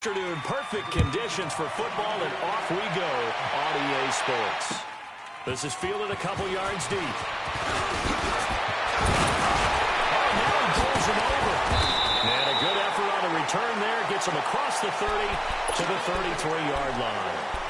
Afternoon, perfect conditions for football, and off we go on EA Sports. This is fielded a couple yards deep. Oh, now he pulls him over. And a good effort on the return there. Gets him across the 30 to the 33-yard line.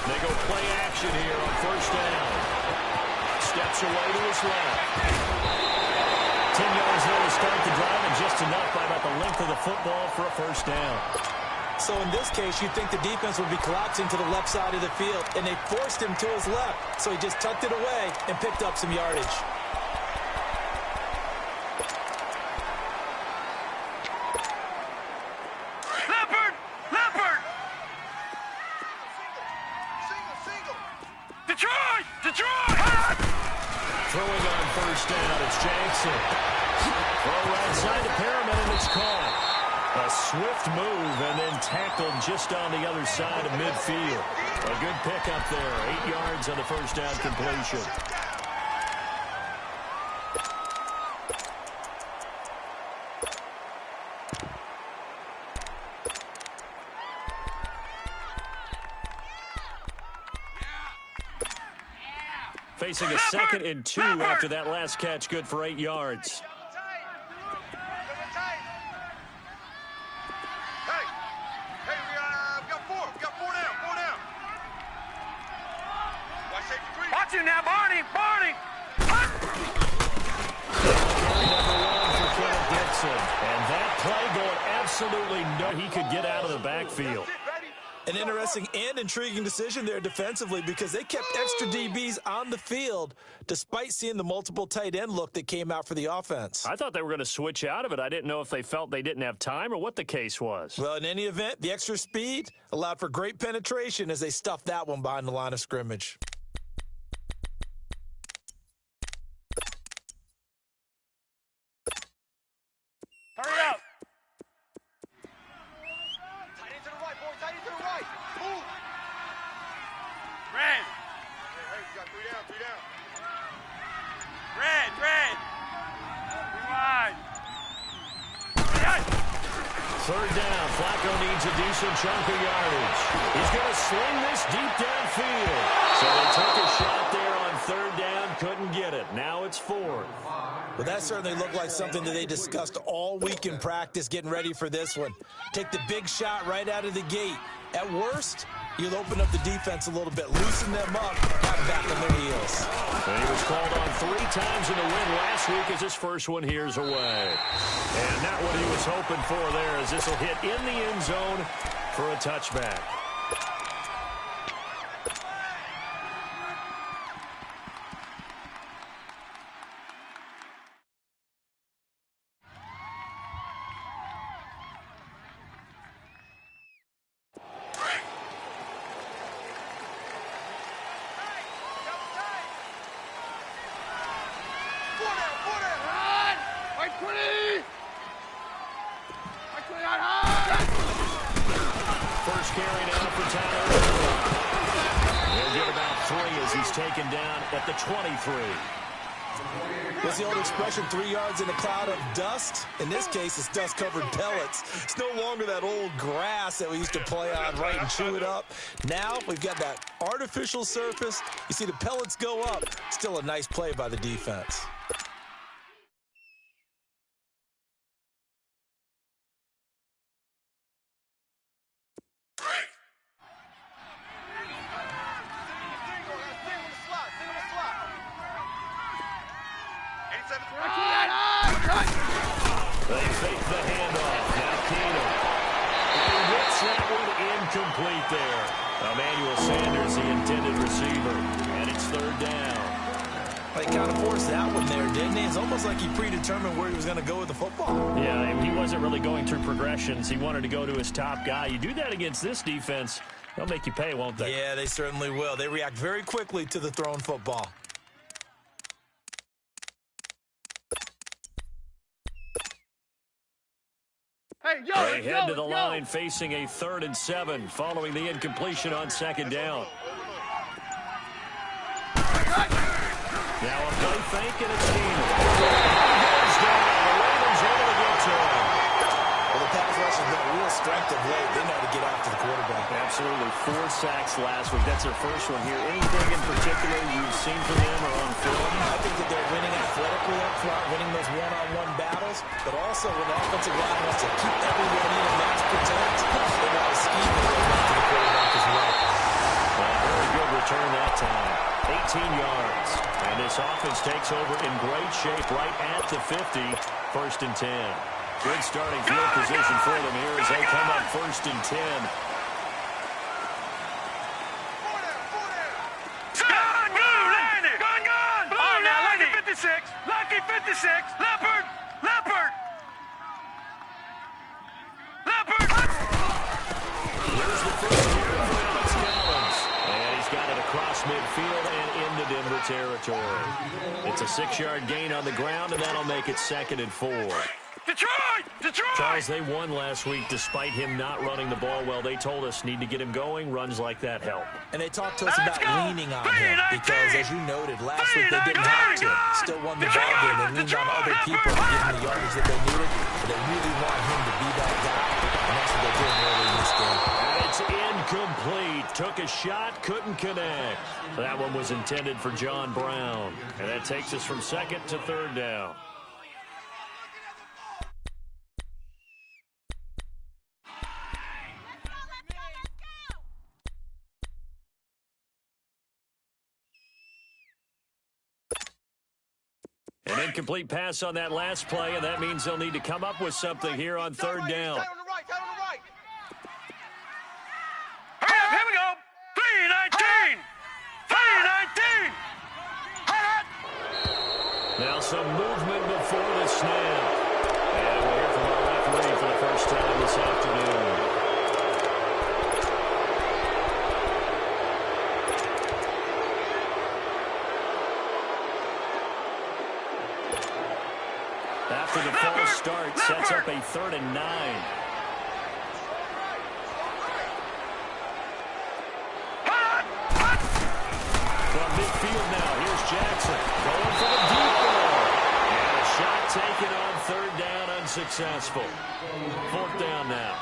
They go play action here on first down. Steps away to his left. 10 yards there to start the drive, and just enough by about the length of the football for a first down. So in this case, you'd think the defense would be collapsing to the left side of the field, and they forced him to his left. So he just tucked it away and picked up some yardage. Throwing on first down, it's Jackson. Throw right side to Perriman, and it's caught. A swift move and then tackled just on the other side of midfield. A good pickup there. 8 yards on the first down completion. Facing a 2nd and 2 after that last catch, good for 8 yards. Watch him now, Barney! Barney! Number 1 for Kenneth Dixon. And that play going absolutely no. He could get out of the backfield. An interesting and intriguing decision there defensively because they kept extra DBs on the field despite seeing the multiple tight end look that came out for the offense. I thought they were going to switch out of it. I didn't know if they felt they didn't have time or what the case was. Well, in any event, the extra speed allowed for great penetration as they stuffed that one behind the line of scrimmage. Hurry up! Red! Hey, you got 3 down, 3 down. Red! Red! Rewind! Third down. Flacco needs a decent chunk of yardage. He's going to sling this deep downfield. So they took a shot there on third down, couldn't get it. Now it's 4th. Well, that certainly looked like something that they discussed all week in practice getting ready for this one. Take the big shot right out of the gate. At worst, you'll open up the defense a little bit, loosen them up, have back on their heels. And he was called on 3 times in the win last week as his first one here's away. And not what he was hoping for there as this will hit in the end zone for a touchback. First carry now for Tyler. He'll get about 3 as he's taken down at the 23. What's the old expression, 3 yards in a cloud of dust? In this case, it's dust-covered pellets. It's no longer that old grass that we used to play on, right, and chew it up. Now we've got that artificial surface. You see the pellets go up. Still a nice play by the defense. They fake the handoff. Now Keenum. And he gets that one incomplete there. Emmanuel Sanders, the intended receiver. And it's third down. They kind of forced that one there, didn't he? It's almost like he predetermined where he was going to go with the football. Yeah, he wasn't really going through progressions. He wanted to go to his top guy. You do that against this defense, they'll make you pay, won't they? Yeah, they certainly will. They react very quickly to the thrown football. They head to the line facing a 3rd and 7 following the incompletion on 2nd down. Now a play fake and it's Keenum. Goes down. The Ravens able to get to him. Well, the pass rush has been a real strength of late. They know how to get after the quarterback. Absolutely. 4 sacks last week. That's their first one here. Anything in particular you've seen from them or on film? I think that they're winning athletically up front, winning those one-on-one battles, but also when the offensive line wants to keep everyone in and mass protect, they know how to scheme their way back to the quarterback as well. Very good return that time. 18 yards. And this offense takes over in great shape right at the 50. 1st and 10. Good starting field position for them here as they come up 1st and 10. Lucky 56. Leopard. Here's the first here for Alex Collins. And he's got it across midfield and into Denver territory. It's a 6-yard gain on the ground, and that'll make it 2nd and 4. Detroit! Charles, they won last week despite him not running the ball well. They told us need to get him going. Runs like that help. And they talked to us about leaning on him because, as you noted, last week they didn't have to. Still won the ball game. They leaned on other people to give him the yardage that they needed. But they really want him to be that guy, and that's what they're doing early in this game. And it's incomplete. Took a shot, couldn't connect. That one was intended for John Brown. And that takes us from 2nd to 3rd down. An incomplete pass on that last play, and that means they'll need to come up with something here on 3rd down. Hurry up, here we go. 3-19. Now some movement before the snap. And we'll hear from our referee for the first time this afternoon. After the false start, sets up a 3rd and 9. From midfield now, here's Jackson. Going for the deep ball. And a shot taken on 3rd down, unsuccessful. 4th down now.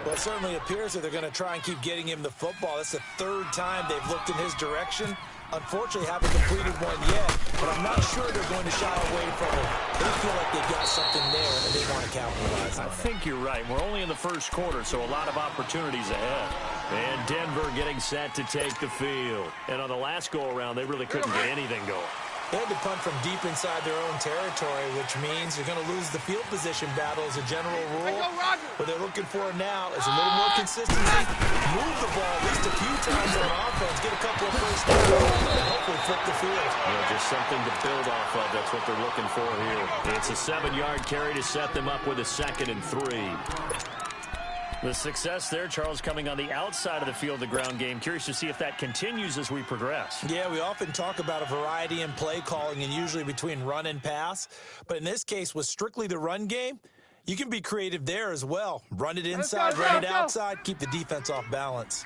Well, it certainly appears that they're going to try and keep getting him the football. That's the 3rd time they've looked in his direction. Unfortunately, haven't completed one yet, but I'm not sure they're going to shy away from it. They feel like they've got something there, and they want to capitalize on it. I think you're right. We're only in the 1st quarter, so a lot of opportunities ahead. And Denver getting set to take the field. And on the last go-around, they really couldn't get anything going. They had to punt from deep inside their own territory, which means you're going to lose the field position battle as a general rule. What they're looking for now is a little more consistency. Move the ball at least a few times on offense. Get a couple of first downs and hopefully flip the field. Just something to build off of. That's what they're looking for here. It's a 7-yard carry to set them up with a 2nd and 3. The success there, Charles, coming on the outside of the field, the ground game. Curious to see if that continues as we progress. Yeah, we often talk about a variety in play calling and usually between run and pass. But in this case, with strictly the run game, you can be creative there as well. Run it inside, run it outside, keep the defense off balance.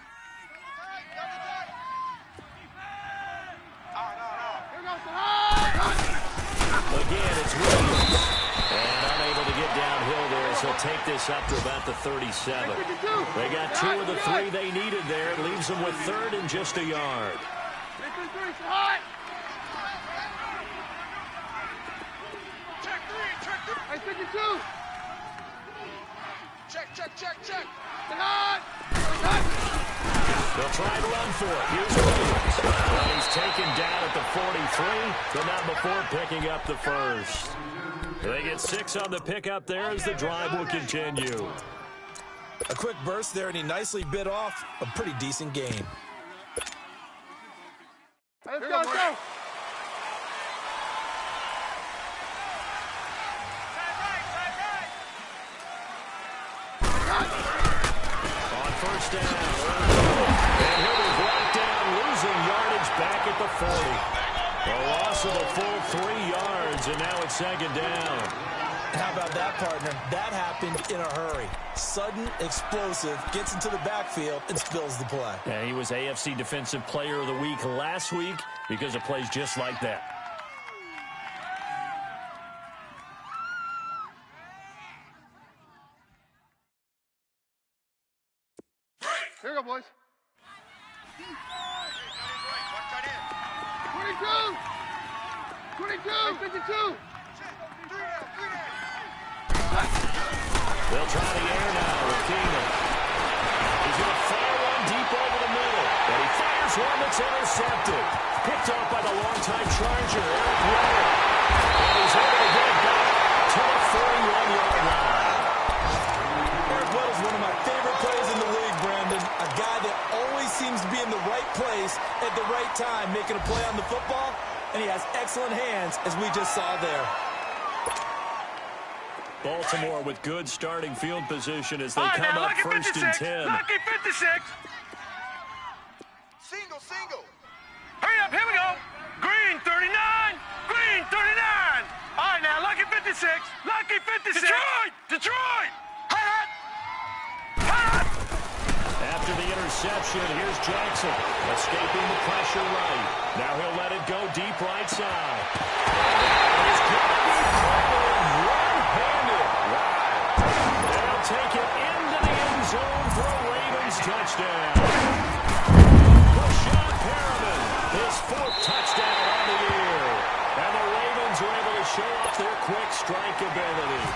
Again, it's Williams. And unable to get downhill there, so take this up to about the 37. They got 2 of the 3 they needed there. It leaves them with 3rd and just a yard. Check. They'll try to run for it. Here's Williams. Well, he's taken down at the 43, but not before picking up the 1st. They get 6 on the pickup there as the drive will continue. A quick burst there, and he nicely bit off a pretty decent game. Let's go. On 1st down. And he'll be brought down, losing yardage back at the 40. A loss of a full 3 yards, and now it's 2nd down. How about that, partner? That happened in a hurry. Sudden, explosive, gets into the backfield, and spills the play. Yeah, he was AFC Defensive Player of the Week last week because of plays just like that. Here we go, boys. 22! 52! They'll try the air now with Keenan. He's going to fire one deep over the middle. And he fires one that's intercepted. Picked off by the longtime Charger, Eric Weddle. And he's able to get it back to the 41-yard line. Eric Weddle's one of my favorite players in the league, Brandon. A guy that always seems to be in the right place at the right time, making a play on the football. And he has excellent hands, as we just saw there. Baltimore with good starting field position as they All right, come now, up lucky 1st 56. and 10. Lucky 56. Single. Hurry up, here we go. Green 39. Green 39. All right, now, lucky 56. Lucky 56. Detroit. Hot. After the interception, here's Jackson, escaping the pressure right. Now he'll let it go deep right side. It's going to be caught one-handed. Wow. They'll take it into the end zone for a Ravens touchdown. Rashad Perriman, his 4th touchdown on the year. And the Ravens are able to show off their quick strike ability.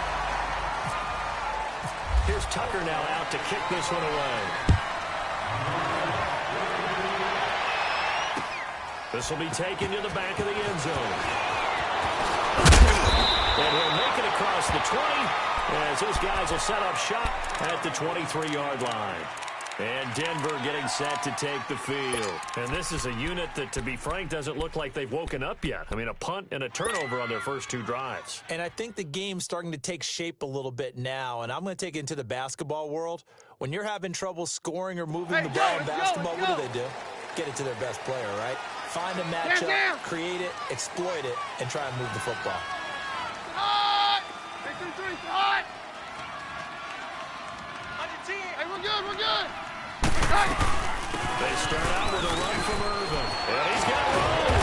Here's Tucker now out to kick this one away. This will be taken to the back of the end zone. And he'll make it across the 20 as his guys will set up shop at the 23-yard line. And Denver getting set to take the field. And this is a unit that, to be frank, doesn't look like they've woken up yet. I mean, a punt and a turnover on their first 2 drives. And I think the game's starting to take shape a little bit now, and I'm going to take it into the basketball world. When you're having trouble scoring or moving the ball in basketball, what do? Get it to their best player, right? Find a matchup, create it, exploit it, and try and move the football. Hot. 63. Hot. Hey, we're good. They start out with a run from Irvin. And he's got room.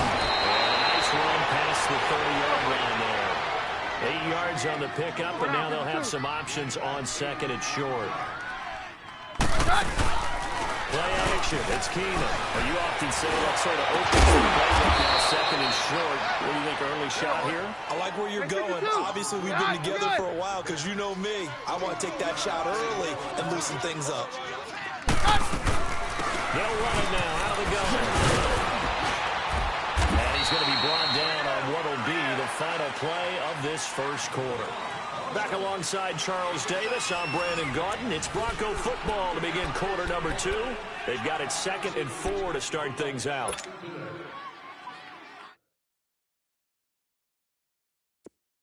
And a nice run past the 30-yard line there. 8 yards on the pickup, and now they'll have some options on second and short. Play action. It's Keenan. Well, you often say that sort of opens the play right now, second and short. What do you think, early shot here? I like where you're going. Obviously, we've been together for a while because you know me. I want to take that shot early and loosen things up. They'll run it now out of the gun. And he's going to be brought down on what will be the final play of this first quarter. Back alongside Charles Davis, I'm Brandon Gaudin. It's Bronco football to begin quarter number 2. They've got it 2nd and 4 to start things out.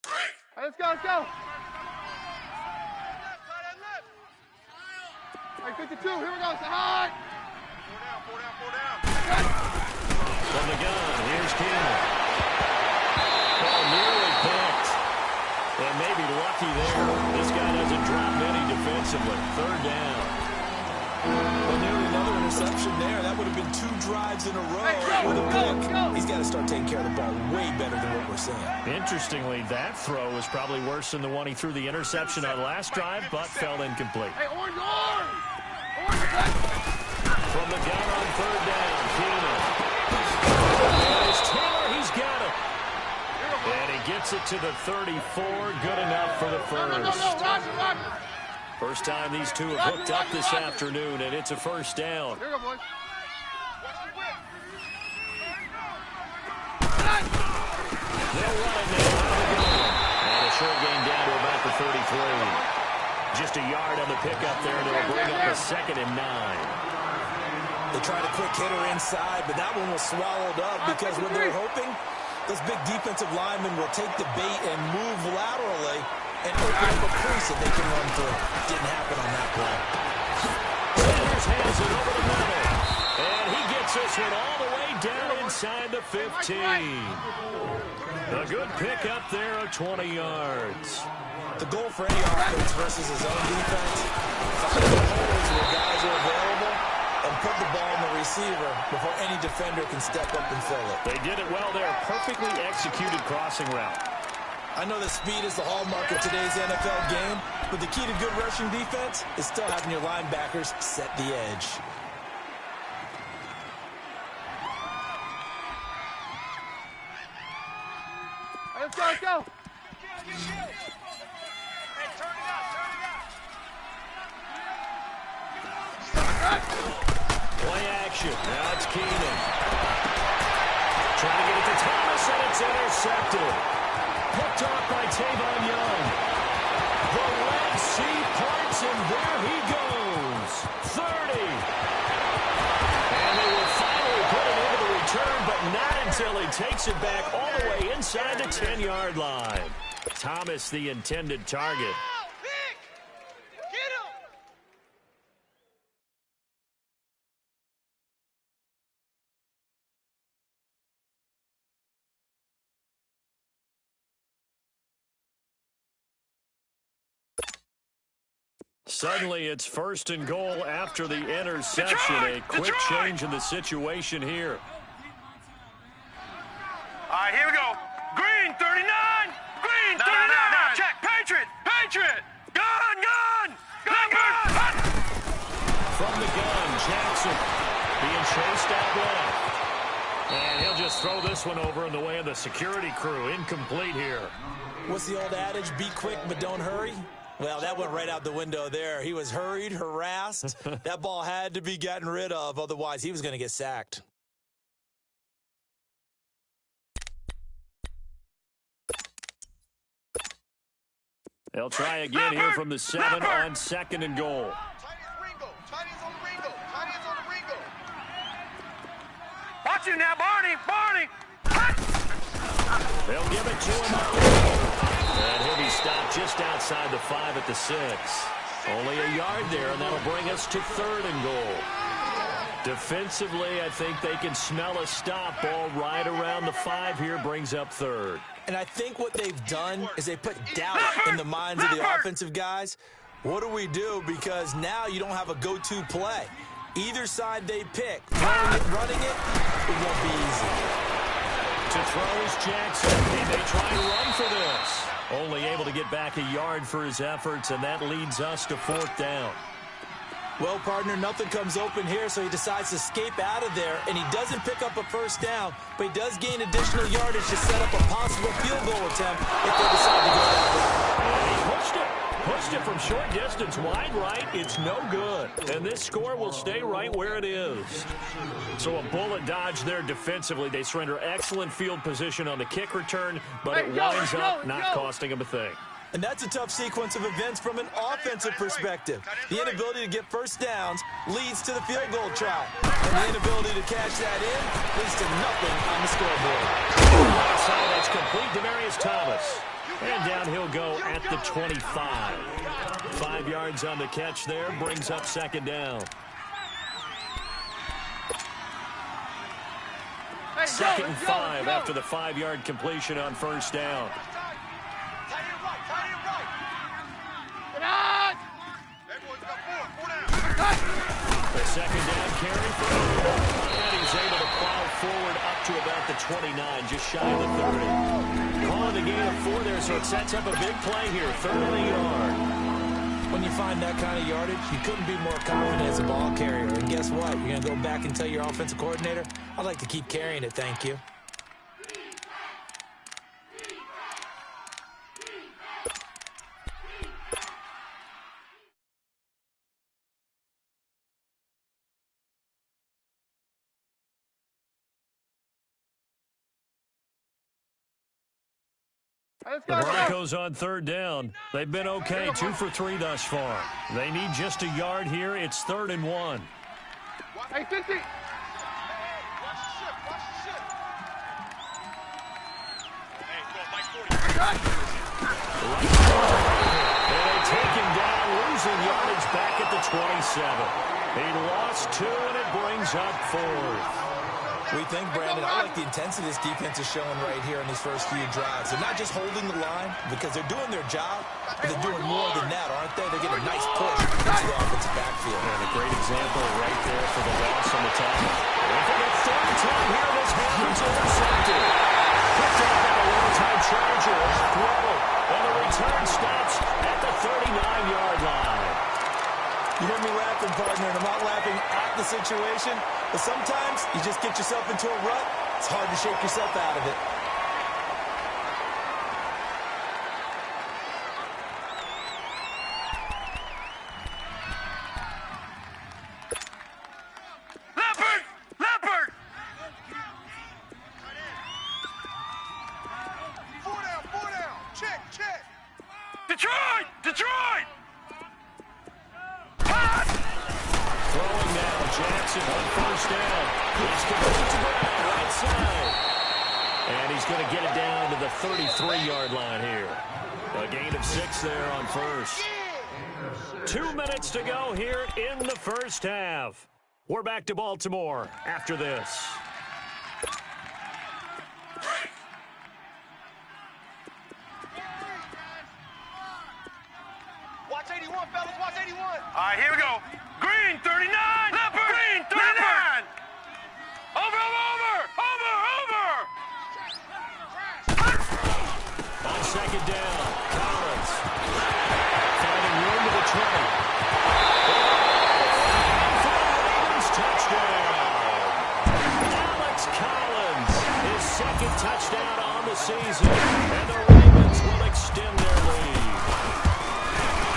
Hey, let's go. Hey, 52. Here we go. Say hi. 4 down. From the gun, here's Keenan. Ball nearly picked. And maybe lucky there. This guy doesn't drop many defensively. 3rd down. Well, nearly another interception there. That would have been 2 drives in a row with a pick. He's got to start taking care of the ball way better than what we're seeing. Interestingly, that throw was probably worse than the one he threw the interception on last drive, but fell incomplete. Hey, orange. From the gun on 3rd down, Keenan. And it's Taylor, he's got it. And he gets it to the 34, good enough for the first. First time these two have hooked up this afternoon, and it's a first down. Here we go, boys. They'll run it now out of the gun. And a short gain down to about the 33. Just a yard on the pickup there, and it'll bring up a 2nd and 9. They tried a quick hitter inside, but that one was swallowed up because what they're hoping, those big defensive linemen will take the bait and move laterally and open up a crease that they can run through. Didn't happen on that play. Sanders hands it over the middle. And he gets Gets this one all the way down inside the 15. A good pickup there of 20 yards. The goal for any offense versus his own defense, find the holes where guys are available and put the ball in the receiver before any defender can step up and fill it. They did it well there. Perfectly executed crossing route. I know that speed is the hallmark of today's NFL game, but the key to good rushing defense is still having your linebackers set the edge. Let's go, let's go. Hey, turn it out, turn it out. Play action. Now it's Keenan. Trying to get it to Thomas, and it's intercepted. Hooked off by Tavon Young. The Red Sea parts, and there he goes. 30. And they will finally put him into the return, but not until he takes it back all the way inside the 10-yard line. Thomas, the intended target. Vic! Get him! Suddenly, it's 1st and goal after the interception. A quick change in the situation here. All right, here we go. Green 39. Green 39. No, check. Patriot. Patriot. Gun. From the gun, Jackson being chased out left. And he'll just throw this one over in the way of the security crew. Incomplete here. What's the old adage? Be quick, but don't hurry. Well, that went right out the window there. He was hurried, harassed. That ball had to be gotten rid of, otherwise he was going to get sacked. They'll try again here from the 7 on 2nd and goal. Tight ends Ringo. Tight ends on the Ringo. Tight ends on the Ringo. Watch you now, Barney. They'll give it to him. And he'll be stopped just outside the 5 at the 6. Only a yard there, and that'll bring us to 3rd and goal. Defensively, I think they can smell a stop. Ball right around the 5 here, brings up 3rd. And I think what they've done is they put doubt in the minds of the offensive guys. What do we do? Because now you don't have a go-to play. Either side they pick, throwing it, running it, it won't be easy. To throw is Jackson. He may try to run for this. Only able to get back a yard for his efforts, and that leads us to 4th down. Well, partner, nothing comes open here, so he decides to escape out of there, and he doesn't pick up a 1st down, but he does gain additional yardage to set up a possible field goal attempt if they decide to go that route. He pushed it from short distance, wide right. It's no good, and this score will stay right where it is. So a bullet dodge there defensively. They surrender excellent field position on the kick return, but it winds up not costing them a thing. And that's a tough sequence of events from an offensive perspective. The inability to get 1st downs leads to the field goal try. And the inability to cash that in leads to nothing on the scoreboard. Outside, that's complete. Demaryius Thomas. And down he'll go at the 25. 5 yards on the catch there, brings up 2nd down. Hey, 2nd and 5 after the 5-yard completion on 1st down. Tight end right. Tight end right. Get out! Everyone's got 4 down. The 2nd down carry for him. And he's able to plow forward up to about the 29, just shy of the 30. Calling the gain of 4 there, so it sets up a big play here. 3rd and a yard. When you find that kind of yardage, you couldn't be more confident as a ball carrier. And guess what? You're going to go back and tell your offensive coordinator, I'd like to keep carrying it, thank you. The Broncos on 3rd down. They've been okay, 2 for 3 thus far. They need just a yard here. It's 3rd and 1. Hey, 50. Watch the ship. Watch the ship. Hey, go, Mike 40. And they take him down, losing yardage back at the 27. He lost 2, and it brings up 4th. We think, Brandon, I like the intensity this defense is showing right here in these first few drives. They're not just holding the line because they're doing their job, but they're doing more than that, aren't they? They're getting a nice push into the offensive backfield. And a great example right there for the loss on the tackle. And for the third time here, this happens intercepted. Picked up by a one-time Charger. Throw. And the return stops at the 39-yard line. You hear me laughing, partner, and I'm not laughing at the situation, but sometimes you just get yourself into a rut. It's hard to shake yourself out of it. Leopard! Leopard! 4 down. Check. Detroit! Detroit! Throwing now, Jackson on first down. He's complete to Brown, right side. And he's going to get it down to the 33-yard line here. A gain of 6 there on first. 2 minutes to go here in the first half. We're back to Baltimore after this. Watch 81, fellas. Watch 81. All right, here we go. Green 39! Leopard! Green 39! Over! On second down, Collins. Finding room to the 20. For the Ravens touchdown. Alex Collins, his second touchdown on the season. And the Ravens will extend their lead.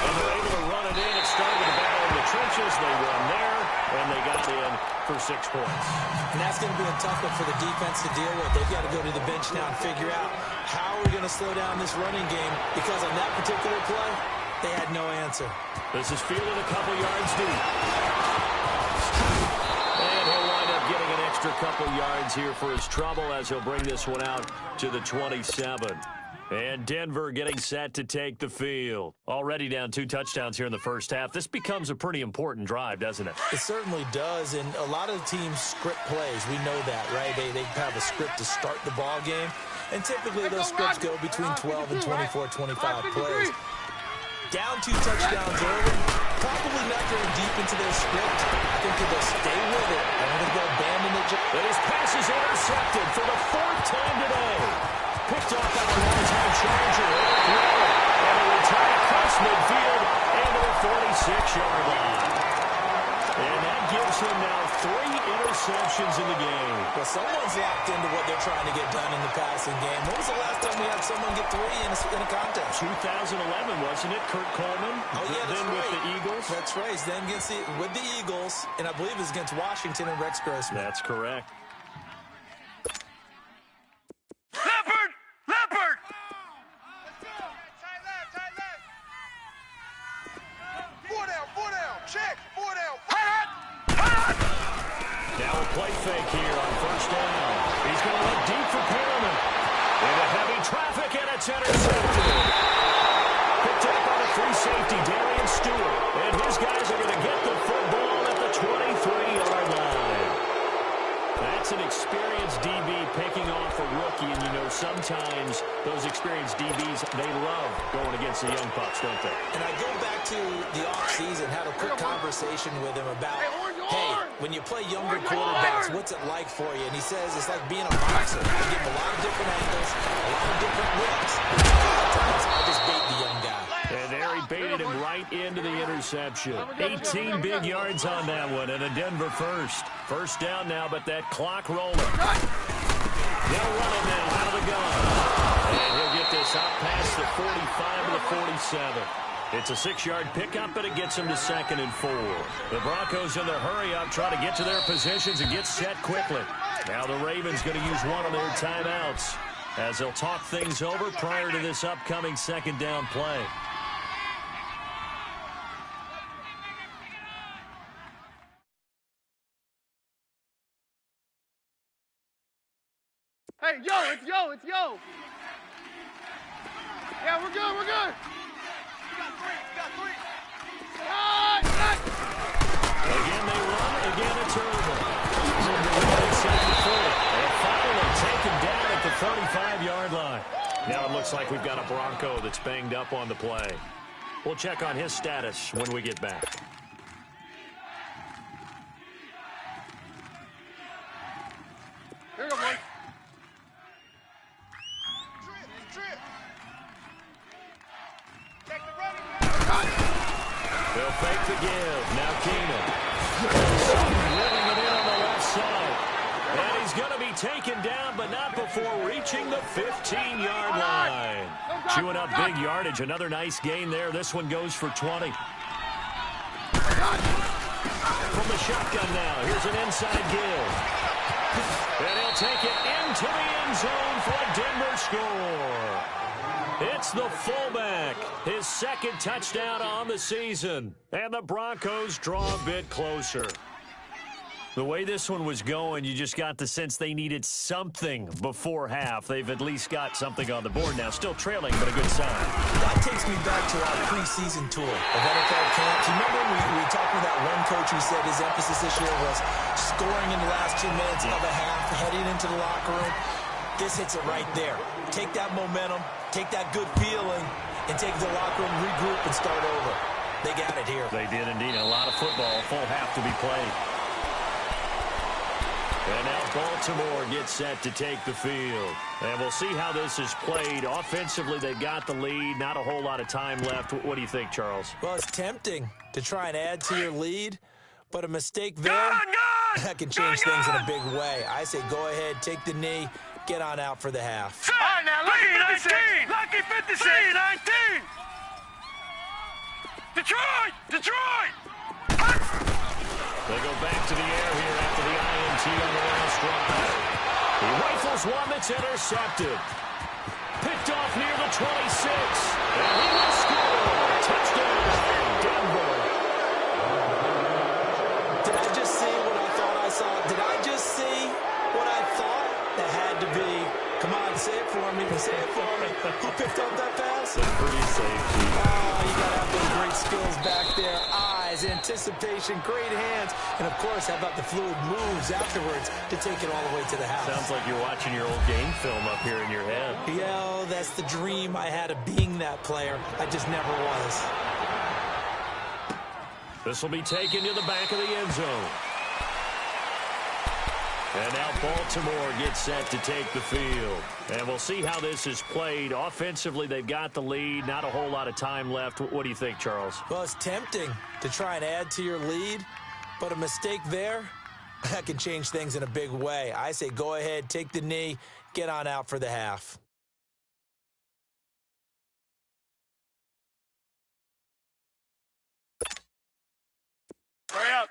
And they're able to run it in. It started with a battle in the trenches. They won there, and they got in for 6 points. And that's going to be a tough one for the defense to deal with. They've got to go to the bench now and figure out how we're going to slow down this running game, because on that particular play, they had no answer. This is fielded a couple yards deep. And he'll wind up getting an extra couple yards here for his trouble as he'll bring this one out to the 27. And Denver getting set to take the field. Already down 2 touchdowns here in the first half. This becomes a pretty important drive, doesn't it? It certainly does, and a lot of teams script plays. We know that, right? They have a script to start the ball game, and typically those scripts go between 12 and 24, 25 plays. Down 2 touchdowns early, probably not going deep into their script. I think they'll stay with it. I don't think they'll abandon it. His pass is intercepted for the 4th time today. Picked off by the one-time Charger. And a return across midfield into the 46-yard line. And that gives him now 3 interceptions in the game. Well, someone's locked into what they're trying to get done in the passing game. When was the last time we had someone get 3 in a contest? 2011, wasn't it? Kurt Coleman. Oh, yeah, that's then right. With the Eagles. That's right. Then with the Eagles, and I believe it was against Washington and Rex Grossman. That's correct. Leopard! Leopard! Tight left. 4 down. Check. 4 down. Now a play fake here on first down. He's going to look deep for Perriman. Into heavy traffic, and it's intercepted. Picked up by the free safety, Darian Stewart. And his guys are going to get the football at the 23-yard line. That's an experienced DB picking off a rookie, and you know sometimes those experienced DBs, they love going against the young pups, don't they? And I go back to the offseason, had a quick conversation with him about, hey, when you play younger quarterbacks, what's it like for you? And he says it's like being a boxer. You give him a lot of different angles, a lot of different looks. Sometimes I just bait the young guy. And there he baited him right into the interception. 18 big yards on that one, and a Denver first. First down now, but that clock rolling. They'll run it now out of the gun. And he'll get this out past the 45 to the 47. It's a 6-yard pickup, but it gets him to 2nd and 4. The Broncos in their hurry-up try to get to their positions and get set quickly. Now the Ravens going to use one of their timeouts as they'll talk things over prior to this upcoming 2nd down play. Hey, it's yo. Yeah, we're good. We got three. Again, 35-yard line. Now it looks like we've got a Bronco that's banged up on the play. We'll check on his status when we get back. Here we go, boys. Trip. Take the running back. They'll fake the give. Now Keenan. Ripping it in on the left side. And he's going to be taken down, but not before reaching the 15-yard line. Chewing up big yardage. Another nice gain there. This one goes for 20. From the shotgun now. Here's an inside give. And he'll take it into the end zone for a Denver score. It's the fullback. His second touchdown on the season. And the Broncos draw a bit closer. The way this one was going, you just got the sense they needed something before half. They've at least got something on the board now. Still trailing, but a good sign. That takes me back to our preseason tour of NFL camps. You remember we talked with that one coach who said his emphasis this year was scoring in the last 2 minutes of a half, heading into the locker room. This hits it right there. Take that momentum, take that good feeling, and take the locker room, regroup, and start over. They got it here. They did indeed. A lot of football, full half to be played. And now Baltimore gets set to take the field. And we'll see how this is played. Offensively, they've got the lead. Not a whole lot of time left. What do you think, Charles? Well, it's tempting to try and add to your lead, but a mistake there, that can change things in a big way. I say go ahead, take the knee, get on out for the half. All right, now, lucky 56. Lucky 56. 19. Detroit. They go back to the air here after the INT on the last drive. He rifles one that's intercepted. Picked off near the 26. And he will score. Touchdown, Denver. Did I just see what I thought I saw? Did I just see what I thought? That had to be. Come on, say it for me. Say it for me. Who picked up that pass? The free safety. Oh, you got to have those great skills back there. Eyes, anticipation, great hands. And, of course, how about the fluid moves afterwards to take it all the way to the house? Sounds like you're watching your old game film up here in your head. Yeah, that's the dream I had of being that player. I just never was. This will be taken to the back of the end zone. And now Baltimore gets set to take the field. And we'll see how this is played. Offensively, they've got the lead. Not a whole lot of time left. What do you think, Charles? Well, it's tempting to try and add to your lead, but a mistake there, that can change things in a big way. I say go ahead, take the knee, get on out for the half. Hurry up.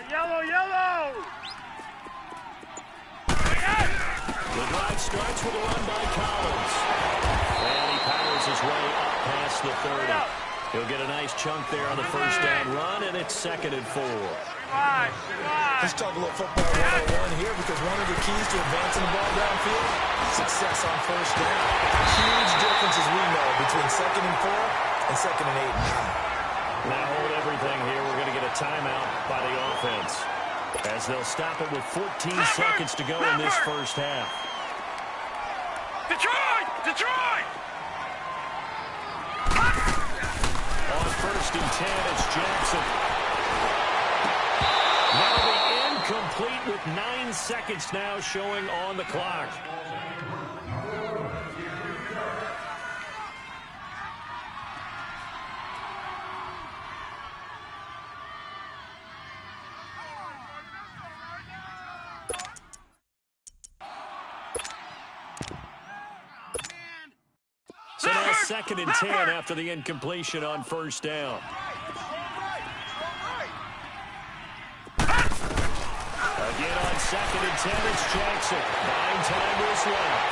Yellow. The drive starts with a run by Collins. And he powers his way up past the 30. He'll get a nice chunk there on the first down run, and it's 2nd and 4. Let's talk a little football 101 here, because one of the keys to advancing the ball downfield, success on first down. Huge difference, as we know, between 2nd and 4 and 2nd and 8 and 9. Now hold everything here. We're going to get a timeout by the offense, as they'll stop it with 14 seconds to go in this first half. Detroit! On 1st and 10, it's Jackson. That'll be incomplete with 9 seconds now showing on the clock. So now 2nd and 10 after the incompletion on first down. Again on 2nd and 10, it's Jackson. 9-timers left.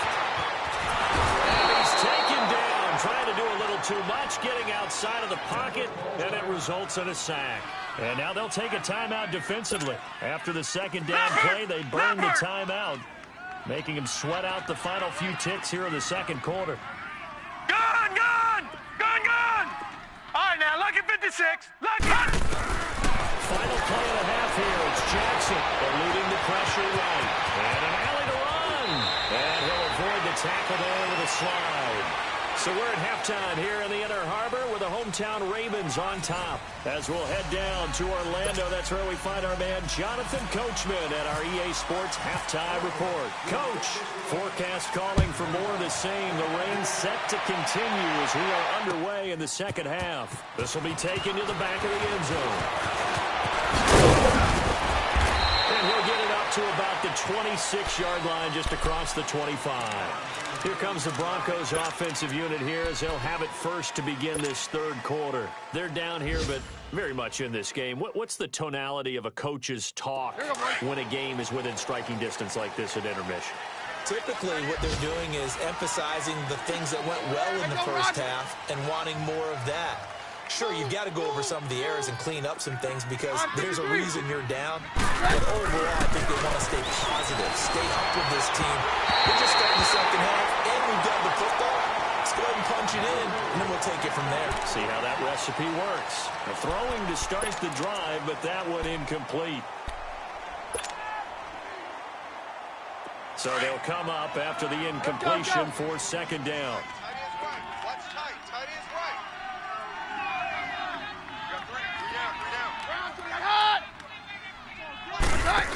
And he's taken down, trying to do a little too much, getting outside of the pocket, and it results in a sack. And now they'll take a timeout defensively. After the 2nd down play, they burn the timeout, making him sweat out the final few ticks here in the 2nd quarter. Gun! All right, now, lucky 56. Lucky! Final play and a half here. It's Jackson eluding the pressure right. tackle there with a slide. So we're at halftime here in the Inner Harbor with the hometown Ravens on top. As we'll head down to Orlando, that's where we find our man Jonathan Coachman at our EA Sports Halftime Report. Coach, forecast calling for more of the same. The rain set to continue as we are underway in the second half. This will be taken to the back of the end zone. And he'll get it up to about the 26-yard line just across the 25. Here comes the Broncos offensive unit here as they'll have it first to begin this third quarter. They're down here, but very much in this game. What's the tonality of a coach's talk when a game is within striking distance like this at intermission? Typically, what they're doing is emphasizing the things that went well in the first half and wanting more of that. Sure, you've got to go over some of the errors and clean up some things because there's a reason you're down. But overall, I think they want to stay positive, stay up with this team. We're just starting the second half, and we've got the football. Let's go ahead and punch it in, and then we'll take it from there. See how that recipe works. A throwing to start the drive, but that one incomplete. So they'll come up after the incompletion for second down. Tight is right. Watch tight. Tight is right. You got three. Three down. Three down. Round to the hot. Right.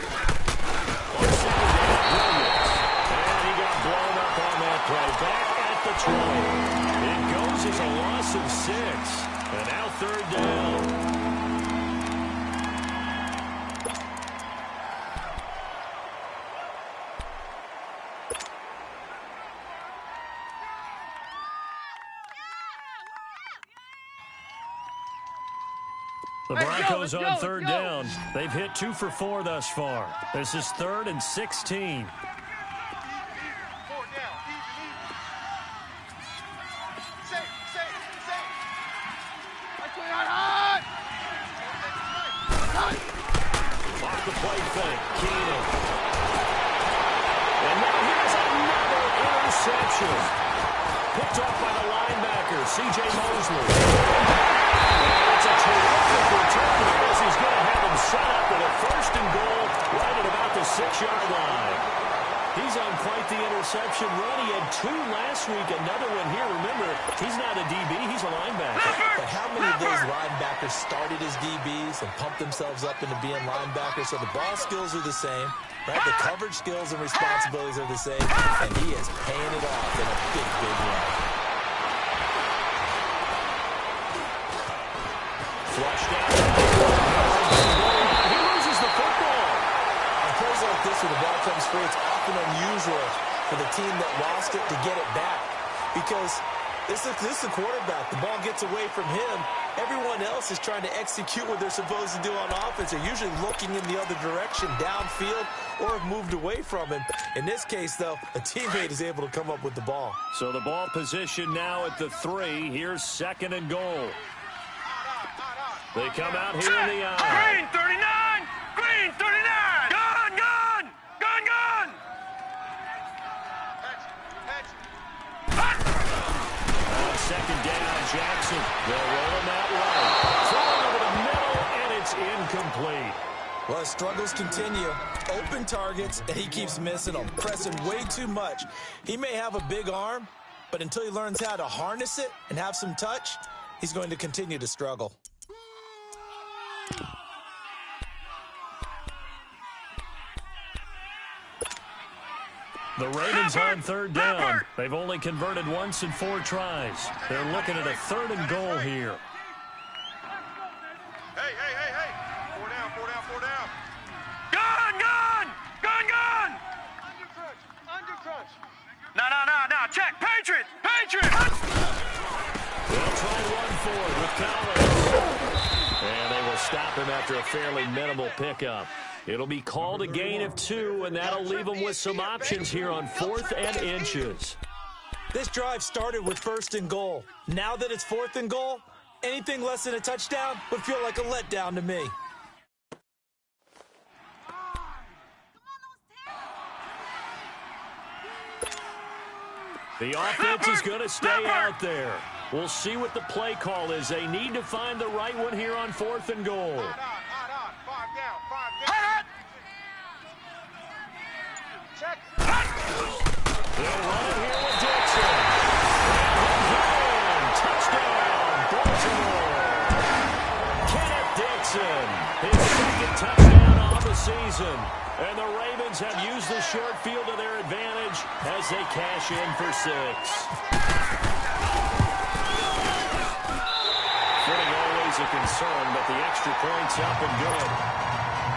On second down, Williams. And he got blown up on that play. Back at the 20. It goes as a loss of 6. And now third down. The Broncos on third down. They've hit 2 for 4 thus far. This is 3rd and 16. 4 down. Easy. Safe. Hot. Off the play fake. Keenan. And now here's another interception. Picked off by the linebacker, C.J. Mosley. It's a terrific return as he's going to have him set up with a 1st and goal right at about the 6-yard line. He's on quite the interception run. He had 2 last week, another one here. Remember, he's not a DB, he's a linebacker. But how many of those linebackers started as DBs and pumped themselves up into being linebackers? So the ball skills are the same, right? The coverage skills and responsibilities are the same, and he is paying it off in a big run. Flushed out. He loses the football. On plays like this, when the ball comes free, it's often unusual for the team that lost it to get it back. Because this is the quarterback. The ball gets away from him. Everyone else is trying to execute what they're supposed to do on offense. They're usually looking in the other direction, downfield, or have moved away from him. In this case, though, a teammate is able to come up with the ball. So the ball position now at the 3. Here's 2nd and goal. They come out here in the eye. Green 39. Green 39. Gun. On 2nd down, Jackson. They'll roll him out right. Throwing over the middle, and it's incomplete. Well, his struggles continue. Open targets, and he keeps missing them, pressing way too much. He may have a big arm, but until he learns how to harness it and have some touch, he's going to continue to struggle. The Ravens on third down. They've only converted once in 4 tries. They're looking at a 3rd and goal here. Hey. 4 down. Gun. Under crunch. No. Check. Patriot. They'll try and run forward with Collins. And they will stop him after a fairly minimal pickup. It'll be called a gain of 2, and that'll leave them with some options here on 4th and inches. This drive started with 1st and goal. Now that it's 4th and goal, anything less than a touchdown would feel like a letdown to me. The offense is going to stay out there. We'll see what the play call is. They need to find the right one here on 4th and goal. Hot. 5 down. Hot. Check. They'll run it here season. And the Ravens have used the short field to their advantage as they cash in for 6. Footing always a concern, but the extra point's up and good.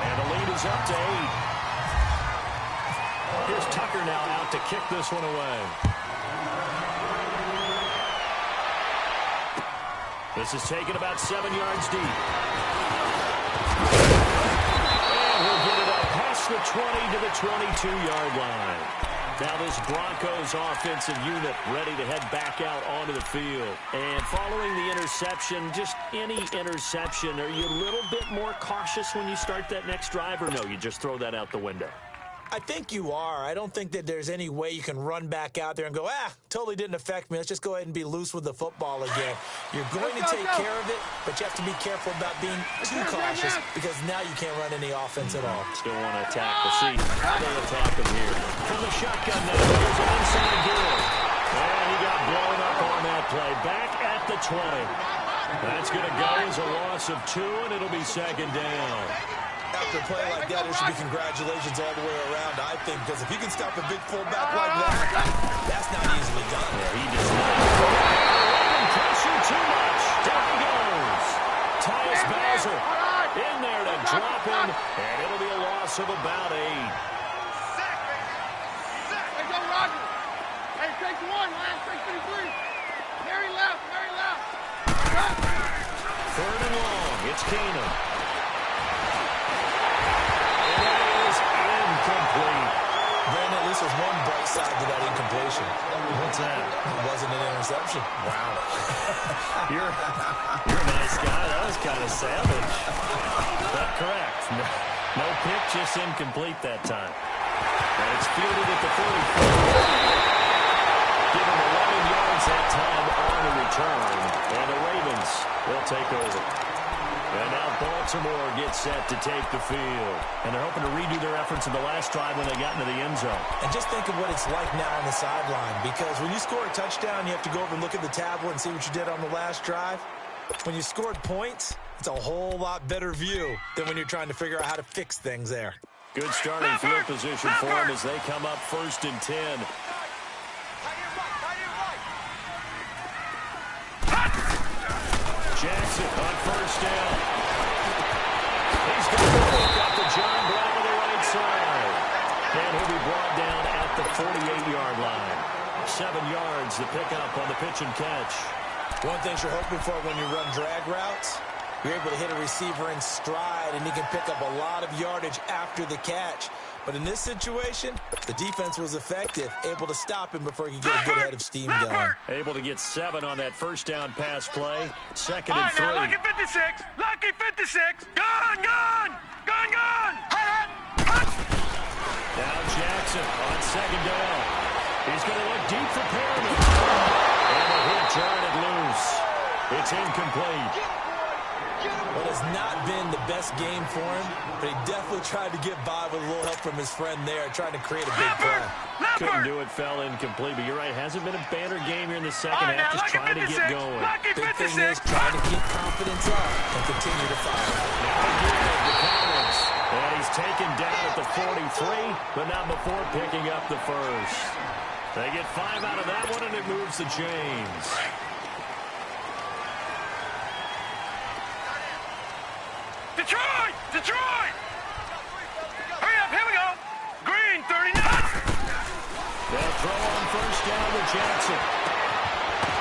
And the lead is up to 8. Here's Tucker now out to kick this one away. This is taken about 7 yards deep. And we'll get it up past the 20 to the 22-yard line. Now this Broncos offensive unit ready to head back out onto the field. And following the interception, just any interception, are you a little bit more cautious when you start that next drive, or no, you just throw that out the window? I think you are. I don't think that there's any way you can run back out there and go, totally didn't affect me. Let's just go ahead and be loose with the football again. You're going to take care of it, but you have to be careful about being too cautious because now you can't run any offense at all. Still want to attack. We'll see how they attack him here. From the shotgun now, here's an inside good. And he got blown up on that play. Back at the 20. That's going to go as a loss of 2, and it'll be second down. After a play like that, there should be congratulations all the way around, I think, because if you can stop a big fullback like that, that's not easily done. Yeah, he does not. Pressure too much. Down he goes. Tyus Bowser in there to drop him, and it'll be a loss of about 8. Hey, go Roger. Hey, take 1, last, take 3. Mary left. 3rd and long. It's Keenum. Brandon, at least there's one bright side to that incompletion. What's that? It wasn't an interception. Wow. You're a nice guy. That was kind of savage. But correct. No pick, just incomplete that time. And it's fielded at the 44. Give him 11 yards that time on the return. And the Ravens will take over. And now Baltimore gets set to take the field. And they're hoping to redo their efforts in the last drive when they got into the end zone. And just think of what it's like now on the sideline. Because when you score a touchdown, you have to go over and look at the tablet and see what you did on the last drive. When you scored points, it's a whole lot better view than when you're trying to figure out how to fix things there. Good starting field position for them as they come up 1st and 10. Jackson on 1st down. He's going to pick up to John Brown to the right side. And he'll be brought down at the 48-yard line. 7 yards the pickup on the pitch and catch. One thing you're hoping for when you run drag routes, you're able to hit a receiver in stride, and he can pick up a lot of yardage after the catch. But in this situation, the defense was effective, able to stop him before he could get a good head of steam going. Able to get 7 on that 1st down pass play. 2nd and 3. Now, lucky 56. Lucky 56. Gun. Now Jackson on 2nd down. He's going to look deep for Perriman. And he'll turn it loose. It's incomplete. Well, it's not been the best game for him, but he definitely tried to get by with a little help from his friend there, trying to create a big play. Couldn't do it, fell incomplete, but you're right, hasn't been a banner game here in the second half, just trying to get going. Big thing is trying to keep confidence up and continue to fire. Now again, the Collins, and he's taken down at the 43, but not before picking up the 1st. They get 5 out of that one, and it moves the chains. Detroit! Hurry up, here we go. Green, 39. They'll throw on 1st down to Jackson.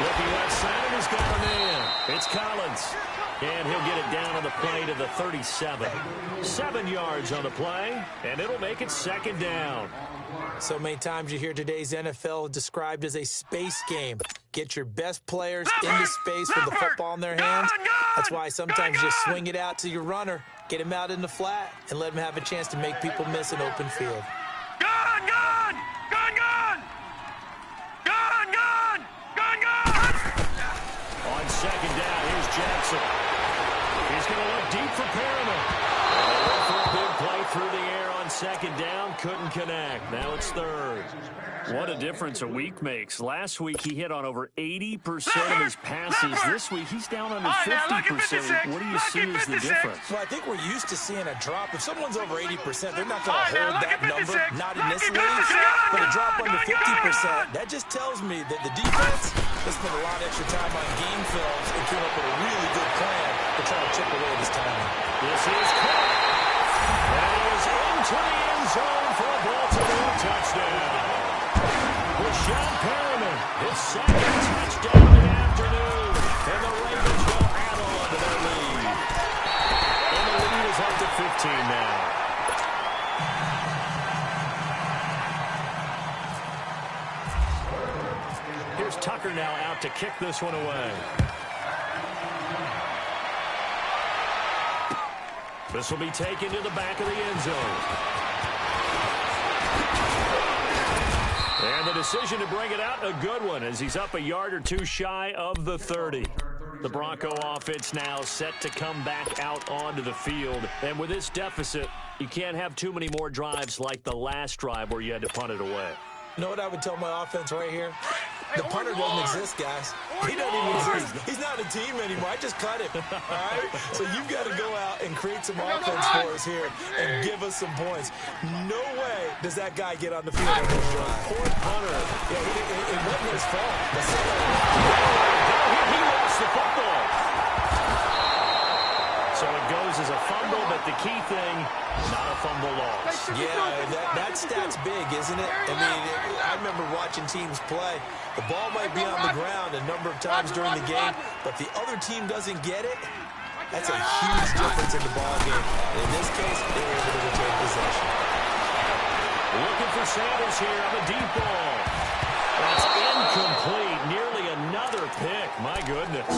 Looking left side, and he's got a man. It's Collins. And he'll get it down on the play to the 37. 7 yards on the play, and it'll make it 2nd down. So many times you hear today's NFL described as a space game. Get your best players into space with the football in their hands. That's why sometimes you just swing it out to your runner, get him out in the flat, and let him have a chance to make people miss an open field. Gun! On 2nd down, here's Jackson. He's going to look deep for Perriman. For a big play through the air on second down, couldn't connect. Now it's third. What a difference a week makes. Last week he hit on over 80% of his passes. This week he's down under 50%. What do you see as the difference? Well, I think we're used to seeing a drop. If someone's over 80%, they're not going to hold that number. Not in this league. But a drop under 50%, that just tells me that the defense has spent a lot of extra time on game films and came up with a really good plan to try to chip away this timing. This is caught. And he is into the end zone for a Baltimore touchdown. Breshad Perriman, his second touchdown of the afternoon. And the Ravens will add on to their lead. And the lead is up to 15 now. Here's Tucker now out to kick this one away. This will be taken to the back of the end zone. And the decision to bring it out, a good one, as he's up a yard or two shy of the 30. The Bronco offense now set to come back out onto the field. And with this deficit, you can't have too many more drives like the last drive where you had to punt it away. You know what I would tell my offense right here? The punter doesn't exist, guys. He doesn't even exist. He's not a team anymore. I just cut him. All right? So you've got to go out and create some offense for us here and give us some points. No way does that guy get on the field on this drive. Poor punter. Yeah, it wasn't his fault. He lost the football. So it goes as a fumble, but the key thing, not a fumble loss. Yeah, that stat's big, isn't it? I mean, I remember watching teams play. The ball might be on the ground a number of times during the game, but the other team doesn't get it. That's a huge difference in the ball game. And in this case, they were able to retain possession. Looking for Sanders here on the deep ball. That's incomplete. Nearly another pick. My goodness.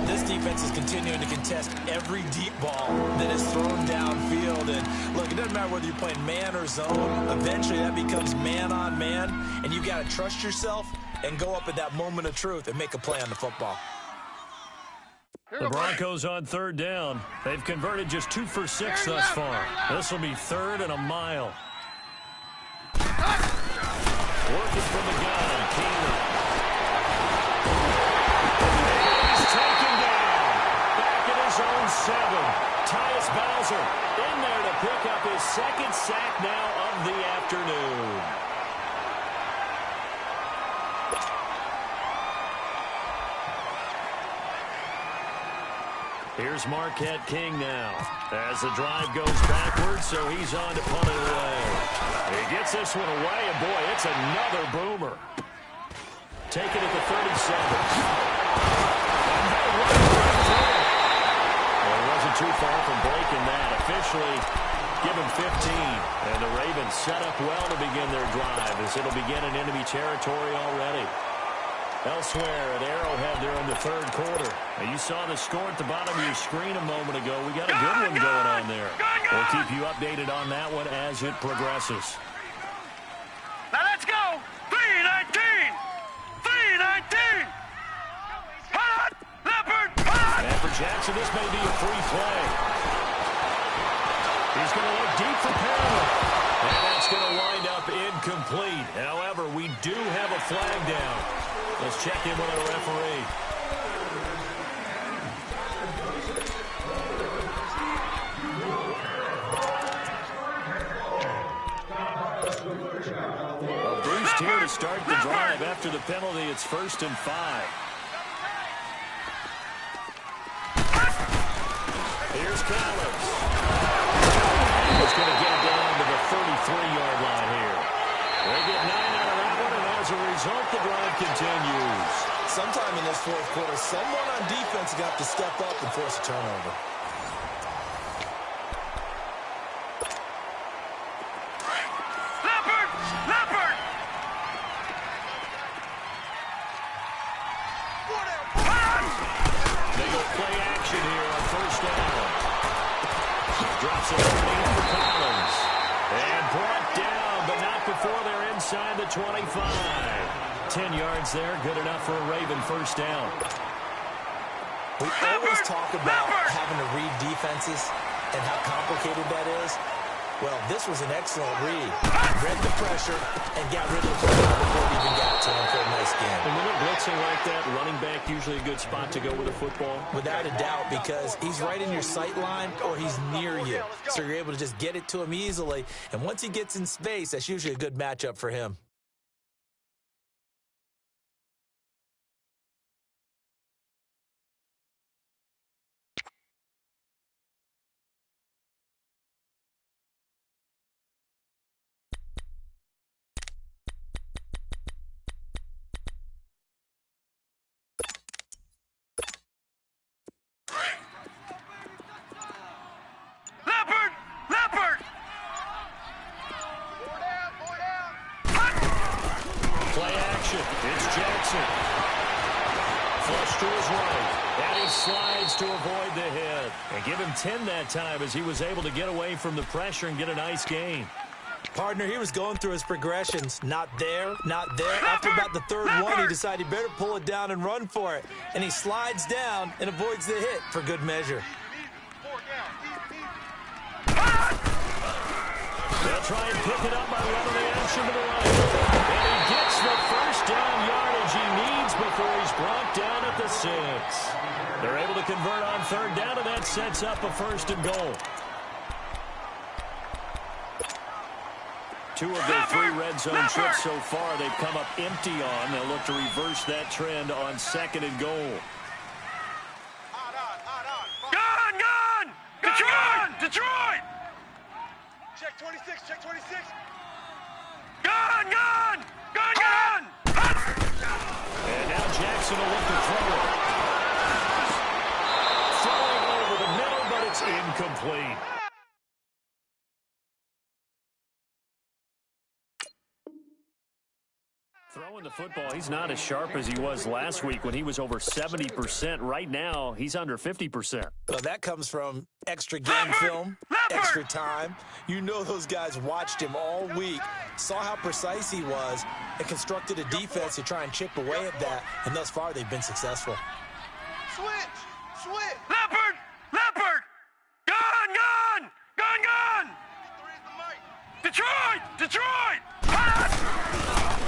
This defense is continuing to contest every deep ball that is thrown downfield. And look, it doesn't matter whether you're playing man or zone. Eventually, that becomes man on man. And you've got to trust yourself and go up at that moment of truth and make a play on the football. The Broncos on third down. They've converted just 2 for 6 thus far. This will be third and a mile. Working from the gun, Keenan. He's taken down. Back at his own 7. Tyus Bowser in there to pick up his second sack now of the afternoon. Here's Marquette King now as the drive goes backwards, so he's on to punt it away. He gets this one away, and boy, it's another boomer. Taken at the 37. Well, he wasn't too far from breaking that. Officially, give him 15. And the Ravens set up well to begin their drive as it'll begin in enemy territory already. Elsewhere at Arrowhead there in the third quarter. Now you saw the score at the bottom of your screen a moment ago. We got a good one going on there. We'll keep you updated on that one as it progresses. Now let's go. 3-19. 3-19. Hot. Leopard. Hot. And for Jackson, this may be a free play. He's going to look deep for Perriman. And that's going to wind up incomplete. However, we do have a flag down. Let's check in with our referee. Well, Bruce here to start the drive after the penalty. It's 1st and 5. Here's Collins. He's going to get it down to the 33-yard line here. They get 9 out of that one, and as a result, the drive continues. Sometime in this fourth quarter, someone on defense is going to have to step up and force a turnover. Leopard. Leopard. They go play action here on 1st down. Drops it underneath for Collins. And brought down, but not before they're inside the 25. 10 yards there, good enough for a Raven 1st down. We always talk about having to read defenses and how complicated that is. Well, this was an excellent read. Read the pressure and got rid of the football before it even got to him for a nice game. And when they're blitzing like that, running back usually a good spot to go with a football. Without a doubt, because he's right in your sight line or he's near you. So you're able to just get it to him easily. And once he gets in space, that's usually a good matchup for him. It's Jackson. Flush to his right. And he slides to avoid the hit. And give him 10 that time as he was able to get away from the pressure and get a nice gain. Partner, he was going through his progressions. Not there, not there. After about the third one, he decided he better pull it down and run for it. And he slides down and avoids the hit for good measure. They'll try and pick it up by running the action to the right. And he gets the first down yardage he needs before he's brought down at the 6. They're able to convert on third down, and that sets up a 1st and goal. 2 of their 3 red zone trips so far they've come up empty on. They'll look to reverse that trend on 2nd and goal. Gone! Detroit! Detroit! Check 26, check 26. Gone! And now Jackson will look to throw it. Throwing over the middle, but it's incomplete. Throwing the football, he's not as sharp as he was last week when he was over 70%. Right now, he's under 50%. Well, that comes from extra game film, extra time. You know those guys watched him all week, saw how precise he was, and constructed a defense to try and chip away at that. And thus far, they've been successful. Switch! Leopard! Gone! Detroit!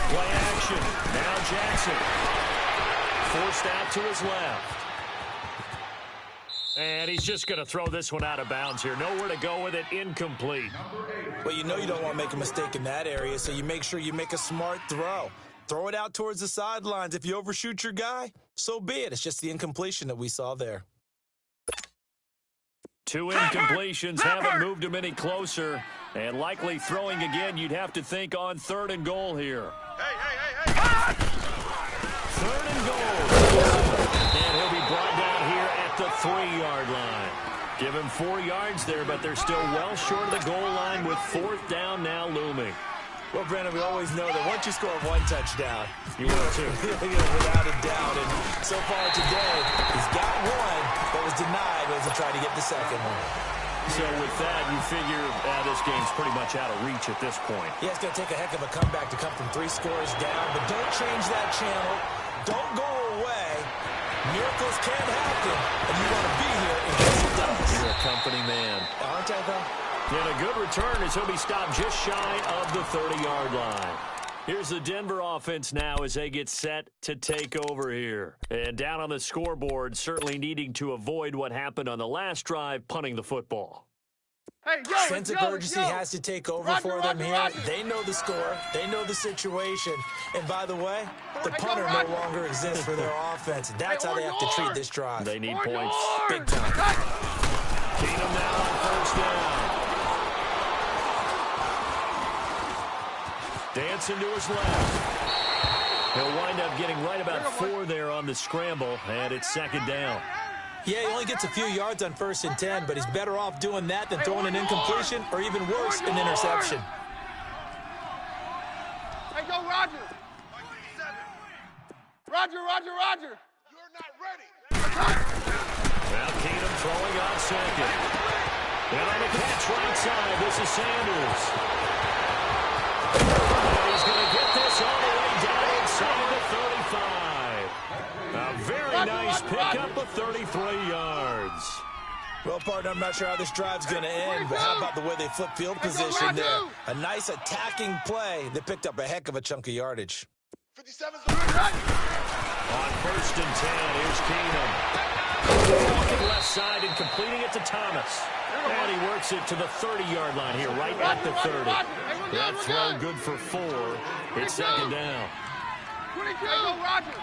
Play action. Now Jackson. Forced out to his left. And he's just going to throw this one out of bounds here. Nowhere to go with it. Incomplete. Well, you know you don't want to make a mistake in that area, so you make sure you make a smart throw. Throw it out towards the sidelines. If you overshoot your guy, so be it. It's just the incompletion that we saw there. 2 incompletions haven't moved him any closer. And likely throwing again, you'd have to think on 3rd and goal here. Hey! 3rd and goal. And he'll be brought down here at the 3-yard line. Give him 4 yards there, but they're still well short of the goal line with 4th down now looming. Well, Brandon, we always know that once you score 1 touchdown, you will too. Without a doubt. And so far today, he's got 1, but was denied as he tried to get the 2nd one. So with that, you figure this game's pretty much out of reach at this point. Yeah, it's going to take a heck of a comeback to come from 3 scores down, but don't change that channel. Don't go away. Miracles can happen, and you want to be here in case it does. You're a company man. Aren't I, though? And a good return as he'll be stopped just shy of the 30-yard line. Here's the Denver offense now as they get set to take over here. And down on the scoreboard, certainly needing to avoid what happened on the last drive, punting the football. Hey, Sense of urgency has to take over for them here. They know the score. They know the situation. And by the way, the punter no longer exists for their offense. That's how they have to treat this drive. They need points. Big time. Keenum now on 1st down. Dancing to his left. He'll wind up getting right about 4 there on the scramble, and it's 2nd down. Yeah, he only gets a few yards on 1st and 10, but he's better off doing that than throwing an incompletion or even worse, an interception. Hey, go Roger! Roger! You're not ready. Now Keenum throwing on 2nd. And on the catch right side, this is Sanders. And he's going to get this all the way down inside the 35. A very nice pickup of 33 yards. Well, partner, I'm not sure how this drive's going to end, but how about the way they flip field position there? A nice attacking play that picked up a heck of a chunk of yardage. 57's On 1st and 10, here's Keenum. Walking left side and completing it to Thomas. And he works it to the 30-yard line here, right at the 30. That throw good for 4. It's 2nd down. 22. Roger.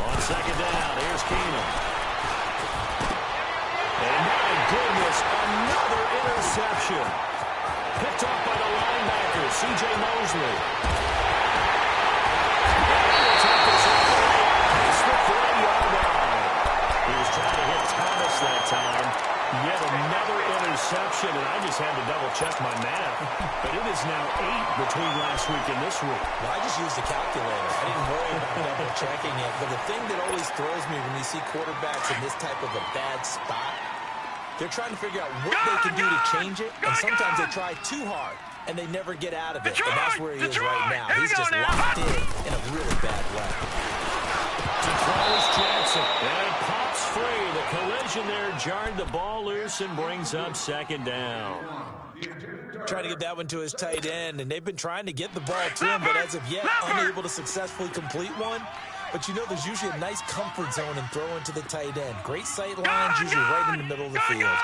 On 2nd down, here's Keenum. And my goodness, another interception. Picked off by the linebacker, C.J. Mosley. He was trying to hit Thomas that time. Yet another interception, and I just had to double-check my math. But it is now 8 between last week and this week. Well, I just used a calculator. I didn't worry about double-checking it. But the thing that always throws me when you see quarterbacks in this type of a bad spot, they're trying to figure out what they can do to change it, and sometimes they try too hard, and they never get out of it. And that's where he is right now. He's just locked in a really bad way. To throws Jackson. And it pops free. The collision there jarred the ball loose and brings up 2nd down. Trying to get that one to his tight end, and they've been trying to get the ball to him, but as of yet, unable to successfully complete one. But you know there's usually a nice comfort zone in throwing to the tight end. Great sight lines, usually right in the middle of the field.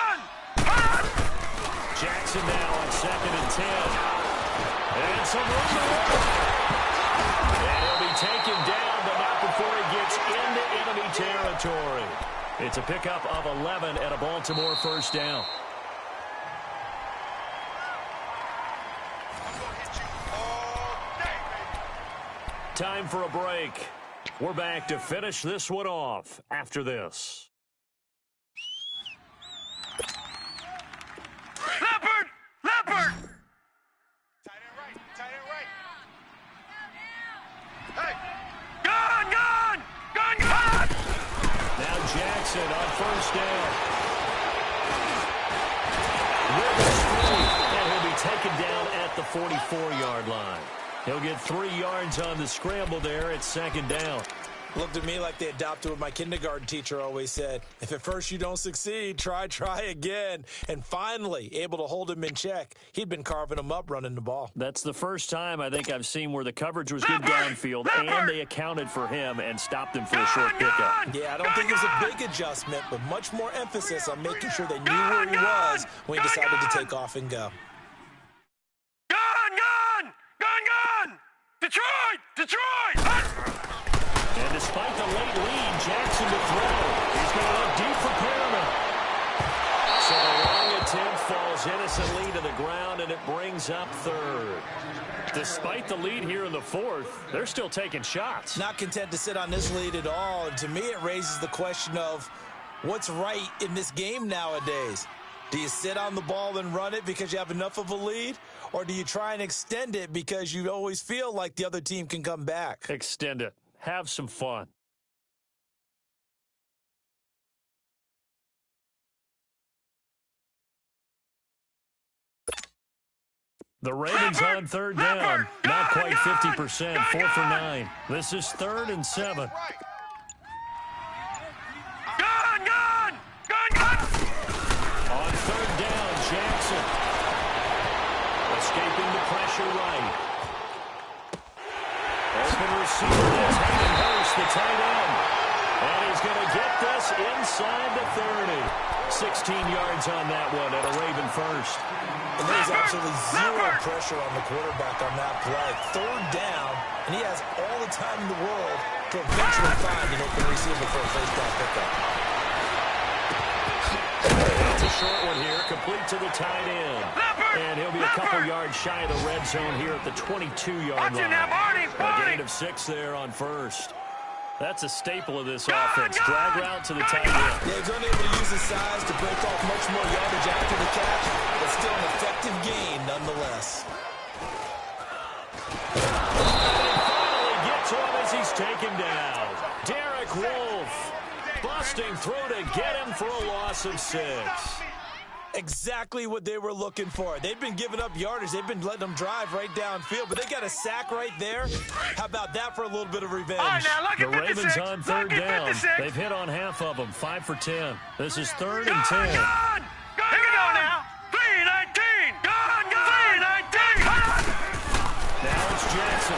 Jackson now on 2nd and 10. And some room to run. And he'll be taken down, but not before he gets into enemy territory. It's a pickup of 11 and a Baltimore 1st down. Time for a break. We're back to finish this one off after this. Leopard! Leopard! tight end right. Tight end right. Hey! Gun! Gun! Gun! Gun! Now Jackson on 1st down. With a screen, and he'll be taken down at the 44-yard line. He'll get 3 yards on the scramble there at 2nd down. Looked at me like they adopted what my kindergarten teacher always said. If at first you don't succeed, try again. And finally, able to hold him in check. He'd been carving him up running the ball. That's the first time I think I've seen where the coverage was good downfield, and they accounted for him and stopped him for a short pickup. Yeah, I don't think it was a big adjustment, but much more emphasis on making sure they knew where he was when he decided to take off and go. Gun! Gun! Gun! Gun! Detroit! Detroit! And despite the late lead, Jackson to throw. He's going to look deep for Perriman. So the long attempt falls innocently to the ground, and it brings up 3rd. Despite the lead here in the 4th, they're still taking shots. Not content to sit on this lead at all. And to me, it raises the question of what's right in this game nowadays. Do you sit on the ball and run it because you have enough of a lead? Or do you try and extend it because you always feel like the other team can come back? Extend it. Have some fun. The Ravens on 3rd down. Not quite 50%. 4 for 9. This is 3rd and 7. Gun! Gun! Gun! Gun! On 3rd down, Jackson. Escaping the pressure right. Open receiver. That's Hayden Hurst, the tight end. And he's going to get this inside the 30. 16 yards on that one at a Raven first. And there's absolutely zero pressure on the quarterback on that play. 3rd down, and he has all the time in the world to eventually find an open receiver for a first down pickup. That's a short one here, complete to the tight end. And he'll be a couple yards shy of the red zone here at the 22-yard line. A gain of 6 there on 1st. That's a staple of this offense. Drag route to the tight end. Yeah, he's unable to use his size to break off much more yardage after the catch, but still an effective gain nonetheless. Finally gets on as he's taken down. Derek Wolfe busting through to get him for a loss of 6. Exactly what they were looking for. They've been giving up yardage. They've been letting them drive right downfield, but they got a sack right there. How about that for a little bit of revenge? All right, now, lucky The 56. Ravens on third Lucky down. 56. They've hit on half of them, 5 for 10. This is 3rd and 10. Gone! Here we go now. 3-19. Gone! 3-19. Now it's Jackson.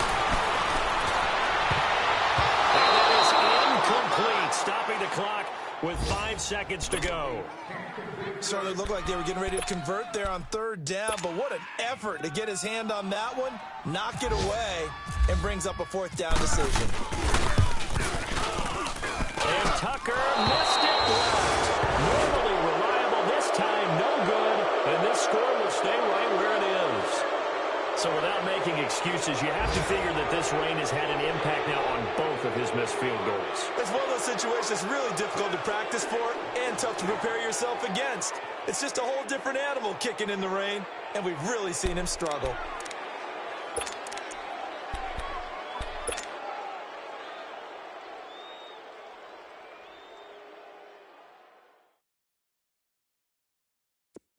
And it is incomplete, stopping the clock with 5 seconds to go. Certainly looked like they were getting ready to convert there on 3rd down, but what an effort to get his hand on that one, knock it away, and brings up a 4th down decision. And Tucker missed it left. Normally reliable, this time no good, and this score will stay right where it is. So without making excuses, you have to figure that this rain has had an impact now on both of his missed field goals. It's one of those situations really difficult to practice for and tough to prepare yourself against. It's just a whole different animal kicking in the rain, and we've really seen him struggle.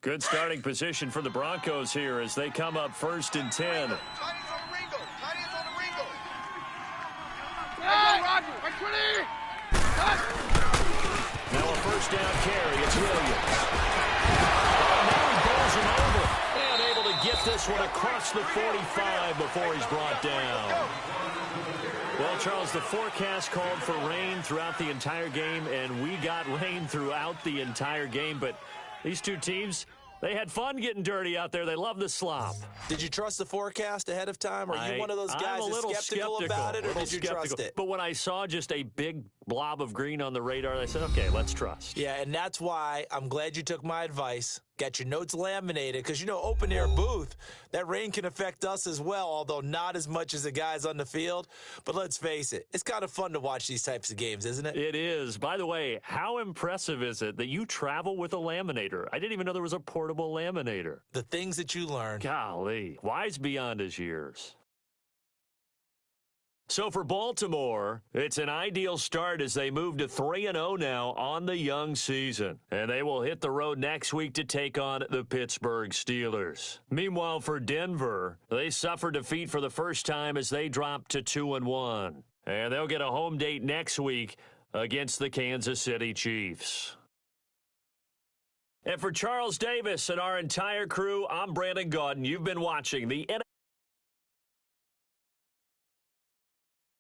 Good starting position for the Broncos here as they come up 1st and 10. Tight ends on the Ringo. Tight ends on the Ringo. Hey, Roger. Right 20. Cut. Now a 1st down carry. It's Williams. Oh, now he bowls him over. And able to get this one across the 45 before he's brought down. Well, Charles, the forecast called for rain throughout the entire game, and we got rain throughout the entire game. But these two teams, they had fun getting dirty out there. They love the slop. Did you trust the forecast ahead of time? Are you one of those guys that's skeptical about it, or did you trust it? But when I saw just a big blob of green on the radar, I said, okay, let's trust. Yeah, and that's why I'm glad you took my advice. Got your notes laminated, because, you know, open-air booth, that rain can affect us as well, although not as much as the guys on the field. But let's face it, it's kind of fun to watch these types of games, isn't it? It is. By the way, how impressive is it that you travel with a laminator? I didn't even know there was a portable laminator. The things that you learn. Golly, wise beyond his years. So for Baltimore, it's an ideal start as they move to 3-0 now on the young season. And they will hit the road next week to take on the Pittsburgh Steelers. Meanwhile, for Denver, they suffered defeat for the first time as they dropped to 2-1. And they'll get a home date next week against the Kansas City Chiefs. And for Charles Davis and our entire crew, I'm Brandon Gaudin. You've been watching the